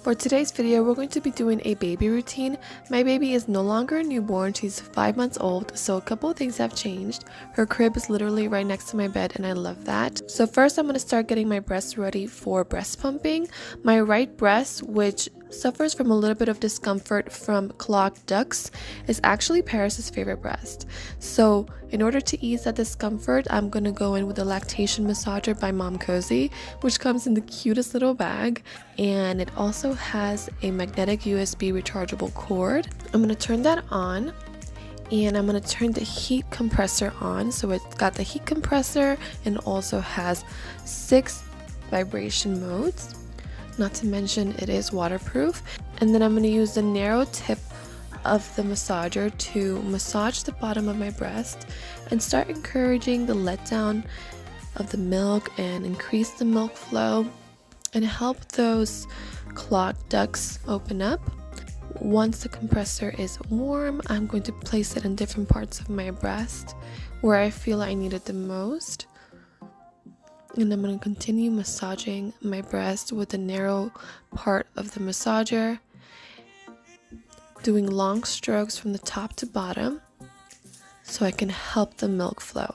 For today's video, we're going to be doing a baby routine. My baby is no longer a newborn, she's 5 months old, so a couple of things have changed. Her crib is literally right next to my bed and I love that. So first I'm going to start getting my breast ready for breast pumping. My right breast, which suffers from a little bit of discomfort from clogged ducts, is actually Paris's favorite breast. So in order to ease that discomfort, I'm going to go in with a lactation massager by Mom Cozy, which comes in the cutest little bag, and it also has a magnetic USB rechargeable cord. I'm going to turn that on, and I'm going to turn the heat compressor on. So it's got the heat compressor and also has 6 vibration modes. Not to mention it is waterproof. And then I'm going to use the narrow tip of the massager to massage the bottom of my breast and start encouraging the letdown of the milk and increase the milk flow and help those clogged ducts open up. Once the compressor is warm, I'm going to place it in different parts of my breast where I feel I need it the most. And I'm going to continue massaging my breast with the narrow part of the massager, doing long strokes from the top to bottom so I can help the milk flow.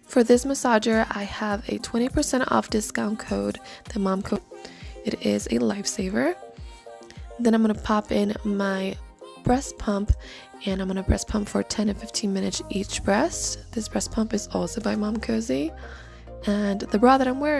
For this massager, I have a 20% off discount code, the mom code. It is a lifesaver. Then I'm going to pop in my breast pump, and I'm going to breast pump for 10 to 15 minutes each breast. This breast pump is also by Mom Cozy, and the bra that I'm wearing